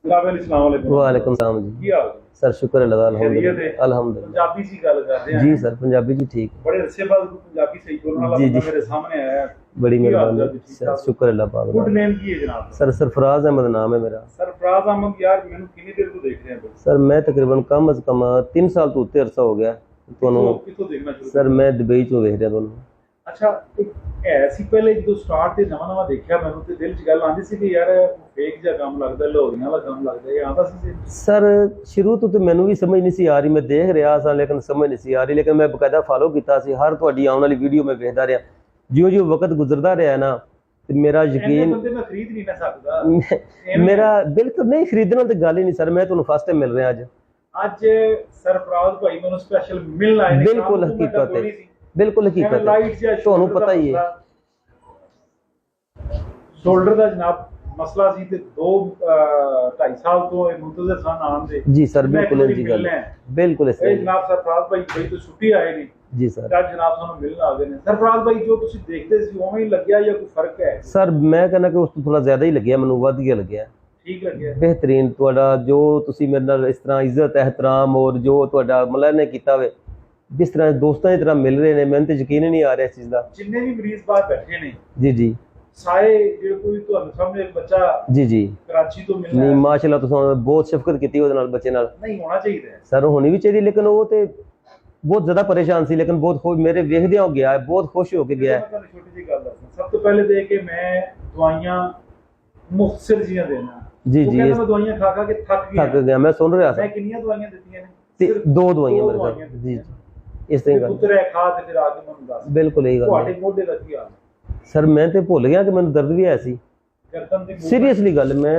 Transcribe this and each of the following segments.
वालेकुम सलाम जी। सर शुक्र अल्लाह दा, अल्हम्दुलिल्लाह अल्हम्दुलिल्लाह। पंजाबी सी गल करदे हैं जी सर पंजाबी जी ठीक। बड़े अरसे बाद पंजाबी सही बोलने वाला जी बंदा जी मेरे सामने आया। बड़ी की हाल मेहरबानी चाल जी, ठीक सर, ठाक? शुक्र अल्लाह पाक गुड दा। नेम की है जनाब? सर सरफराज अहमद नाम है मेरा। सरफराज अहमद यार मैंने कितनी देर को देख रहे हैं सर मैं तकरीबन कम अज कम 3 साल तो उत्ते अरसा हो गया ਤੁਹਾਨੂੰ। कितों देखना शुरू सर मैं दुबई चों वेख ਰਿਹਾ ਤੁਹਾਨੂੰ। अच्छा एक ऐसी पहले जो स्टार्ट ते नवा देखा मैंने ते दिल च गल आंदी सी कि यार फेक जा काम लगदा, लाहौरियां वाला काम लगदा, ये आंदा सी। सर शुरू ਤੋਂ ਤੇ ਮੈਨੂੰ ਵੀ ਸਮਝ ਨਹੀਂ ਸੀ ਆ ਰਹੀ, ਮੈਂ ਦੇਖ ਰਿਹਾ ਸਾਂ ਲੇਕਿਨ ਸਮਝ ਨਹੀਂ ਸੀ ਆ ਰਹੀ, ਲੇਕਿਨ ਮੈਂ ਬਕਾਇਦਾ ਫਾਲੋ ਕੀਤਾ ਸੀ ਹਰ ਤੁਹਾਡੀ ਆਉਣ ਵਾਲੀ ਵੀਡੀਓ ਮੈਂ ਵੇਖਦਾ ਰਿਹਾ। ਜਿਉਂ-ਜਿਉਂ ਵਕਤ ਗੁਜ਼ਰਦਾ ਰਿਹਾ ਨਾ ਤੇ ਮੇਰਾ ਯਕੀਨ ਬੰਦੇ ਮੈਂ ਖਰੀਦ ਨਹੀਂ ਨਾ ਸਕਦਾ ਮੇਰਾ ਬਿਲਕੁਲ ਨਹੀਂ ਖਰੀਦਣ ਵਾਲੀ ਤਾਂ ਗੱਲ ਹੀ ਨਹੀਂ ਸਰ। ਮੈਂ ਤੁਹਾਨੂੰ ਫਸਟ ਟਾਈਮ ਮਿਲ ਰਿਹਾ ਅੱਜ सरफराज भाई मैंने स्पेशल मिलना है। बिल्कुल हकीकत है, बिल्कुल हकीकत है, ਤੁਹਾਨੂੰ ਪਤਾ ਹੀ ਹੈ। शोल्डर का जनाब मसला सी ते 2-2.5 साल तो मुंतजर सन आन दे। जी सर बिल्कुल जी गल बिल्कुल इस तरह जनाब सरफराज भाई भाई तो छुट्टी आए नहीं जी सर। जब जनाब सानू मिलने आ गए ने सरफराज भाई जो तुसी देखते सी उवें ही लगया या कोई फर्क है? सर मैं कहना कि उस तो थोड़ा ज्यादा ही लग्या, मैनू वध गया लग्या। ठीक लग्या बेहतरीन तुहाडा जो तुसी मेरे नाल इस तरह इज्जत एहतराम और जो तुहाडा मतलब ने कीता वे जिस तरह दोस्तां की तरह मिल रहे ने, मैनूं ते यकीन ही नहीं आ रहा इस चीज़ दा। जिन्ने भी मरीज बाहर बैठे ने जी जी सारे जो कोई तुहानू सामने एक बच्चा जी जी कराची तो मिलना नहीं माशाल्लाह तुसां बहुत शफकत कीती ओहदे नाल बच्चे नाल। नहीं होना चाहिए सर होनी भी चाहिए, लेकिन वो ते बहुत ज़्यादा परेशान सी, लेकिन बहुत खुश मेरे वेखदे हो गया है, बहुत खुश हो के गया है। छोटी जी गल दस सब तो पहले दे के मैं दवाइयां मुख्तसर जियां देना जी जी मैं दवाइयां खा खा के थक गया मैं सुन रहा था। मैं कितनी दवाइयां दित्तियां ने? 2 दवाइयां मेरे को जी जी इस तरह गल पुत्र है खा ते फिर आके मैनूं दस बिल्कुल यही गल ਤੁਹਾਡੇ ਮੋਢੇ ਦਾ ਕੀ ਹਾਲ? सर मैं तो भुल गया कि मैंने दर्द भी है सी गर्दन दी सीरियसली गल मैं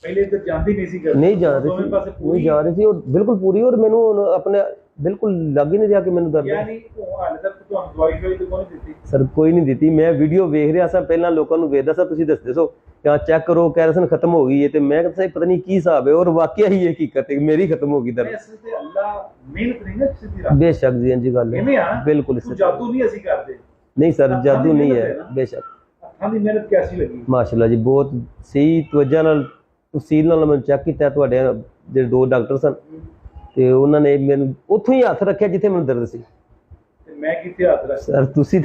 पहले तो जानती नहीं सी गर्दन नहीं जा रही दोवें पासे थी नहीं जा रही थी और बिल्कुल पूरी, और मैनू अपने बिल्कुल लग ही नहीं रहा कि मैनू दर्द है। यानी हाल तक ਤੁਹਾਨੂੰ ਦਵਾਈ ਸ਼ਵਾਈ ਤੇ ਕੋਈ ਦਿੱਤੀ? सर कोई नहीं दी, मैं वीडियो वेख रहा था पहला लोगों को वेखदा सा, तुसीं दसदे सो कि चेक करो कैरसन खत्म हो गई है, तो मैं कहता पता नहीं की हिसाब है, और वाकई ही हकीकत है मेरी खत्म हो गई दर्द। ऐसे ते अल्लाह मेहनत नहीं ना किसी दी राह बेशक जी जी गल इवें आ बिल्कुल तू जादू नहीं ਅਸੀਂ ਕਰਦੇ। नहीं सर जादू नहीं है बेशक। ਅੱਖਾਂ ਦੀ ਮਿਹਨਤ कैसी लगी? माशाल्लाह जी बहुत सही तवज्जो नाल तफसील नाल मैं चेक किया ਤੁਹਾਡੇ ਜਿਹੜੇ 2 ਡਾਕਟਰ ਸਨ ਤੇ ਉਹਨਾਂ ਨੇ ਮੈਨੂੰ ਉੱਥੋਂ ਹੀ ਹੱਥ ਰੱਖਿਆ ਜਿੱਥੇ ਮੈਨੂੰ ਦਰਦ ਸੀ। ਤੇ ਮੈਂ ਕਿੱਥੇ ਹੱਥ ਰੱਖ ਸਰ ਤੁਸੀਂ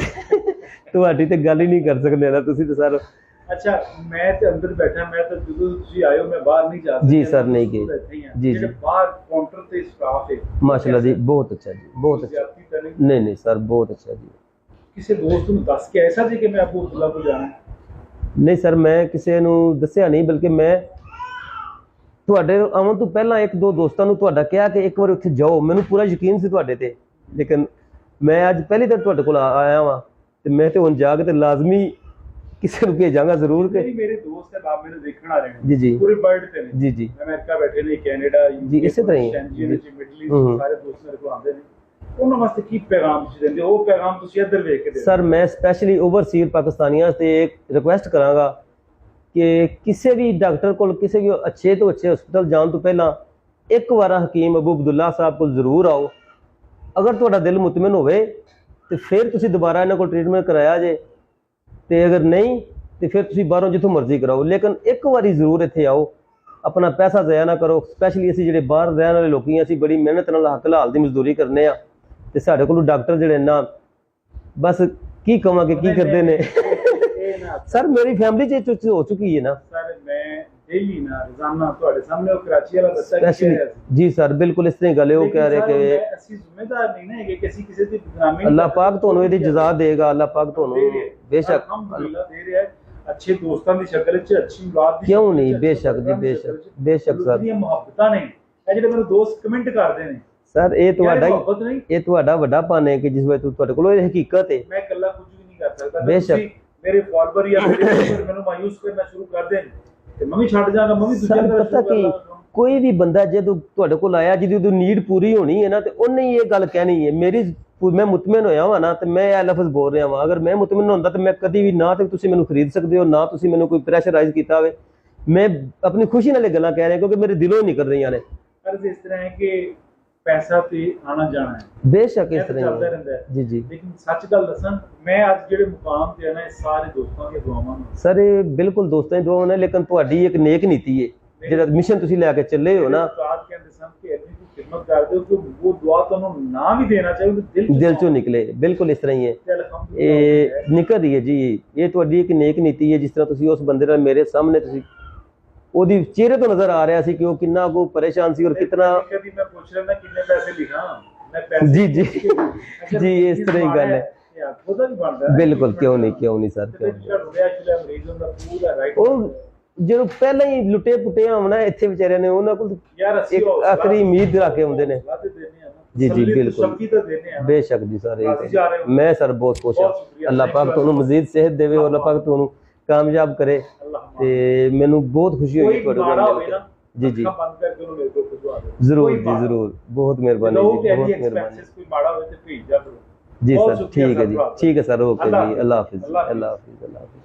ਤੁਹਾਡੀ ਤੇ ਗੱਲ ਹੀ ਨਹੀਂ ਕਰ ਸਕਦੇ ਨਾ ਤੁਸੀਂ ਤੇ ਸਰ। अच्छा मैं तो अंदर बैठा, मैं तो जो तुसी आए हो मैं बाहर नहीं जा सकता जी सर नहीं गए जी जी बाहर काउंटर पे स्टाफ है माशाल्लाह जी बहुत अच्छा जी बहुत अच्छा। नहीं नहीं सर बहुत अच्छा जी। किसी दोस्त ਨੂੰ ਦੱਸ ਕੇ ਐਸਾ ਜੀ ਕਿ ਮੈਂ ਅਬੂ ਅਬਦੁੱਲਾ ਕੋ ਜਾਣਾ? नहीं सर मैं ਕਿਸੇ ਨੂੰ ਦੱਸਿਆ ਨਹੀਂ, ਬਲਕਿ ਮੈਂ ਤੁਹਾਡੇ ਆਉਣ ਤੋਂ ਪਹਿਲਾਂ 1-2 ਦੋਸਤਾਂ ਨੂੰ ਤੁਹਾਡਾ ਕਿਹਾ ਕਿ ਇੱਕ ਵਾਰ ਉੱਥੇ ਜਾਓ, ਮੈਨੂੰ ਪੂਰਾ ਯਕੀਨ ਸੀ ਤੁਹਾਡੇ ਤੇ, ਲੇਕਿਨ ਮੈਂ ਅੱਜ ਪਹਿਲੀ ਵਾਰ ਤੁਹਾਡੇ ਕੋਲ ਆਇਆ ਵਾਂ ਤੇ ਮੈਂ ਤੇ ਹੁਣ ਜਾ ਕੇ ਤੇ ਲਾਜ਼ਮੀ ਕਿਸੇ ਨੂੰ ਭੇਜਾਂਗਾ ਜ਼ਰੂਰ ਕਿ ਮੇਰੇ ਦੋਸਤ ਹੈ ਬਾਪ ਮੈਨੂੰ ਦੇਖਣ ਆ ਰਹੇ ਨੇ ਜੀ ਜੀ ਪੂਰੇ ਵਰਲਡ ਤੇ ਨੇ ਜੀ ਜੀ ਅਮਰੀਕਾ ਬੈਠੇ ਨੇ, ਕੈਨੇਡਾ ਜੀ ਇਸੇ ਤਰ੍ਹਾਂ ਹੀ ਮਿਡਲ ਈਸਟ ਸਾਰੇ ਦੋਸਤ ਮੇਰੇ ਕੋਲ ਆਉਂਦੇ ਨੇ। ਉਹਨਾਂ ਵਾਸਤੇ ਕੀ ਪੈਗਾਮ ਤੁਸੀਂ ਦਿੰਦੇ ਹੋ? ਉਹ ਪੈਗਾਮ ਤੁਸੀਂ ਇੱਧਰ ਵੇਖ ਕੇ ਦਿਓ। ਸਰ ਮੈਂ ਸਪੈਸ਼ਲੀ ਓਵਰਸੀਜ਼ ਪਾਕਿਸਤਾਨੀਆਂ ਤੇ ਇੱਕ ਰਿਕੁਐਸਟ ਕਰਾਂਗਾ ਕਿ ਕਿਸੇ ਵੀ ਡਾਕਟਰ ਕੋਲ ਕਿਸੇ ਵੀ ਅੱਛੇ ਤੋਂ ਅੱਛੇ ਹਸਪਤਾਲ ਜਾਣ ਤੋਂ ਪਹਿਲਾਂ ਇੱਕ ਵਾਰ ਹਕੀਮ ਅਬੂ ਅਬਦੁੱਲਾ ਸਾਹਿਬ ਕੋਲ ਜ਼ਰੂਰ ਆਓ। ਅਗਰ ਤੁਹਾਡਾ ਦਿਲ ਮੁਤਮਿਨ ਹੋਵੇ ਤੇ ਫਿਰ ਤੁਸੀਂ ਦੁਬਾਰਾ ਇਹਨਾਂ ਕੋਲ ਟ੍ਰੀਟਮੈਂਟ ਕਰਾਇਆ ਜੇ, ਤੇ ਅਗਰ ਨਹੀਂ ਤੇ ਫਿਰ ਤੁਸੀਂ ਬਾਹਰੋਂ ਜਿੱਥੋਂ ਮਰਜ਼ੀ ਕਰਾਓ, ਲੇਕਿਨ ਇੱਕ ਵਾਰੀ ਜ਼ਰੂਰ ਇੱਥੇ ਆਓ, ਆਪਣਾ ਪੈਸਾ ਜ਼ਾਇਆ ਨਾ ਕਰੋ। ਸਪੈਸ਼ਲੀ ਅਸੀਂ ਜਿਹੜੇ ਬਾਹਰ ਰਹਿਣ ਵਾਲੇ ਲੋਕੀ ਅਸੀਂ ਬੜੀ ਮਿਹਨਤ ਨਾਲ ਹੱਕ ਹਲਾਲ ਦੀ ਮਜ਼ਦੂਰੀ ਕਰਨੇ ਆ, ਤੇ ਸਾਡੇ ਕੋਲ ਡਾਕਟਰ ਜਿਹੜੇ ਨਾ ਬਸ ਕੀ ਕਹਾਂਗੇ ਕੀ ਕਰਦੇ ਨੇ। ਸਰ ਮੇਰੀ ਫੈਮਿਲੀ ਚ ਹੋ ਚੁੱਕੀ ਹੈ ਨਾ ਸਰ, ਮੈਂ ਡੇਲੀ ਨਾ ਰੋਜ਼ਾਨਾ ਤੁਹਾਡੇ ਸਾਹਮਣੇ ਉਹ ਕਰਾਚੀ ਵਾਲਾ ਬੱਚਾ ਸਪੈਸ਼ਲੀ ਜੀ ਸਰ ਬਿਲਕੁਲ ਇਸ ਤਰ੍ਹਾਂ ਗੱਲ ਹੈ। ਉਹ ਕਹਿ ਰਹੇ ਕਿ ਅਸੀਂ ਜ਼ਿੰਮੇਦਾਰ ਨਹੀਂ ਨਾ ਹੈਗੇ ਕਿ ਅਸੀਂ ਕਿਸੇ ਦੀ ਬਦਨਾਮੀ। ਅੱਲਾਹ ਪਾਕ ਤੁਹਾਨੂੰ ਇਹਦੀ ਜਜ਼ਾ ਦੇਗਾ, ਅੱਲਾਹ ਪਾਕ ਤੁਹਾਨੂੰ ਬੇਸ਼ੱਕ ਅਲਹਮਦੁਲਿल्लाह ਦੇ ਰਿਹਾ ਹੈ। अच्छे दोस्तों की शक्ल च अच्छी औलाद दी क्यों नहीं बेशक जी बेशक बेशक सर ਮੁਹੱਬਤਾਂ ਨੇ ਇਹ ਜਿਹੜੇ ਮੈਨੂੰ ਦੋਸਤ ਕਮੈਂਟ ਕਰਦੇ ਨੇ ਸਰ ਇਹ ਤੁਹਾਡਾ ਵੱਡਾਪਨ ਹੈ ਕਿ ਜਿਸ ਵੇਲੇ ਤੁਹਾਡੇ ਕੋਲ ਇਹ ਹਕੀਕਤ ਹੈ। ਮੈਂ ਇਕੱਲਾ ਕੁਝ ਵੀ ਨਹੀਂ ਕਰ ਸਕਦਾ। ਬੇਸ਼ੱਕ ਮੇਰੇ ਫਾਲੋਅਰ ਜਾਂ ਮੇਰੇ ਦੋਸਤ ਮੈਨੂੰ ਮਾਯੂਸ ਕਰਨਾ ਸ਼ੁਰੂ ਕਰ ਦੇਣ ਤੇ ਮੈਂ ਵੀ ਛੱਡ ਜਾਗਾ, ਮੈਂ ਵੀ ਦੂਜੇ ਨੂੰ ਪਤਾ ਕਿ ਕੋਈ ਵੀ ਬੰਦਾ ਜਦੋਂ ਤੁਹਾਡੇ ਕੋਲ ਆਇਆ ਜਿਹਦੀ ਉਹਦੀ ਨੀਡ ਪੂਰੀ ਹੋਣੀ ਹੈ ਨਾ ਤੇ ਉਹਨੇ ਇਹ ਗੱਲ ਕਹਿਣੀ ਹੈ ਮੇਰੀ मैं मुतमिन होया वा ना तो मैं यह लफ्ज़ बोल रहा वा। अगर मैं मुतमिन होंदा तो मैं कभी भी ना तो तुसीं मैनूं खरीद सकते हो ना तुसीं मैनूं कोई प्रेशराइज कीता होवे। मैं अपनी खुशी नाल गल्लां कह रहा क्योंकि मेरे दिलों निकल रही ने। पर इस तरह है कि पैसा तो आना जाना है बेशक इस तरह चलता रहता है जी जी, लेकिन सच गल दसां मैं अज जिहड़े मुकाम ते है ना सारे दोस्तों दी दुआवां ने। सर ये बिल्कुल दोस्तों दी दुआवां ने, लेकिन तुहाडी एक नेक नीति है। ਜਿਹੜਾ ਮਿਸ਼ਨ ਤੁਸੀਂ ਲੈ ਕੇ ਚੱਲੇ ਹੋ ਨਾ, ਉਸਤਾਦ ਕਹਿੰਦੇ ਸਨ ਕਿ ਇੰਨੀ ਕੁ ਖਿਦਮਤ ਕਰਦੇ ਹੋ ਕਿ ਉਹ ਦੁਆ ਤੁਹਾਨੂੰ ਨਾ ਵੀ ਦੇਣਾ ਚਾਹੀਏ ਦਿਲ ਚੋਂ ਨਿਕਲੇ। ਬਿਲਕੁਲ ਇਸ ਤਰ੍ਹਾਂ ਹੀ ਹੈ, ਇਹ ਨਿਕਲ ਰਹੀ ਹੈ ਜੀ। ਇਹ ਤੁਹਾਡੀ ਇੱਕ ਨੇਕ ਨੀਤੀ ਹੈ। ਜਿਸ ਤਰ੍ਹਾਂ ਤੁਸੀਂ ਉਸ ਬੰਦੇ ਨਾਲ ਮੇਰੇ ਸਾਹਮਣੇ ਤੁਸੀਂ ਉਹਦੀ ਚਿਹਰੇ ਤੋਂ ਨਜ਼ਰ ਆ ਰਿਹਾ ਸੀ ਕਿ ਉਹ ਕਿੰਨਾ ਕੋ ਪਰੇਸ਼ਾਨ ਸੀ ਔਰ ਕਿਤਨਾ। ਕਦੀ ਮੈਂ ਪੁੱਛ ਰਿਹਾ ਨਾ ਕਿੰਨੇ ਪੈਸੇ ਲਿਖਾਂ, ਮੈਂ ਪੈਸੇ ਜੀ ਜੀ ਜੀ, ਇਸ ਤਰ੍ਹਾਂ ਹੀ ਗੱਲ ਹੈ। ਉਹਦਾ ਵੀ ਬਣਦਾ ਬਿਲਕੁਲ, ਕਿਉਂ ਨਹੀਂ ਸਰ, ਕਿਉਂ ਉਹ ਜਦੋਂ ਪਹਿਲਾਂ ਹੀ ਲੁੱਟੇ ਪੁੱਟੇ ਹੋਣਾ ਇੱਥੇ ਵਿਚਾਰਿਆਂ ਨੇ, ਉਹਨਾਂ ਕੋਲ ਇੱਕ ਆਖਰੀ ਉਮੀਦ ਰੱਖ ਕੇ ਆਉਂਦੇ ਨੇ। ਜੀ ਜੀ ਬਿਲਕੁਲ, ਬੇਸ਼ੱਕ ਜੀ ਸਰ। ਮੈਂ ਸਰ ਬਹੁਤ ਖੁਸ਼ ਹਾਂ। ਅੱਲਾਹ ਪਾਕ ਤੁਹਾਨੂੰ ਮਜ਼ੀਦ ਸਿਹਤ ਦੇਵੇ ਔਰ ਅੱਲਾਹ ਪਾਕ ਤੁਹਾਨੂੰ ਕਾਮਯਾਬ ਕਰੇ। ਤੇ ਮੈਨੂੰ ਬਹੁਤ ਖੁਸ਼ੀ ਹੋਈ ਤੁਹਾਡੇ ਨਾਲ ਮਿਲ ਕੇ। ਜੀ ਜੀ ਜ਼ਰੂਰ ਜੀ ਜ਼ਰੂਰ, ਬਹੁਤ ਮਿਹਰਬਾਨੀ ਜੀ, ਬਹੁਤ ਮਿਹਰਬਾਨੀ ਜੀ ਸਰ। ਠੀਕ ਹੈ ਜੀ, ਠੀਕ ਹੈ ਸਰ, ਓਕੇ ਜੀ, ਅੱਲਾਹ ਹਾਫਿਜ਼, ਅੱਲਾਹ ਹਾਫਿਜ਼, ਅੱਲਾਹ ਹਾਫਿਜ਼।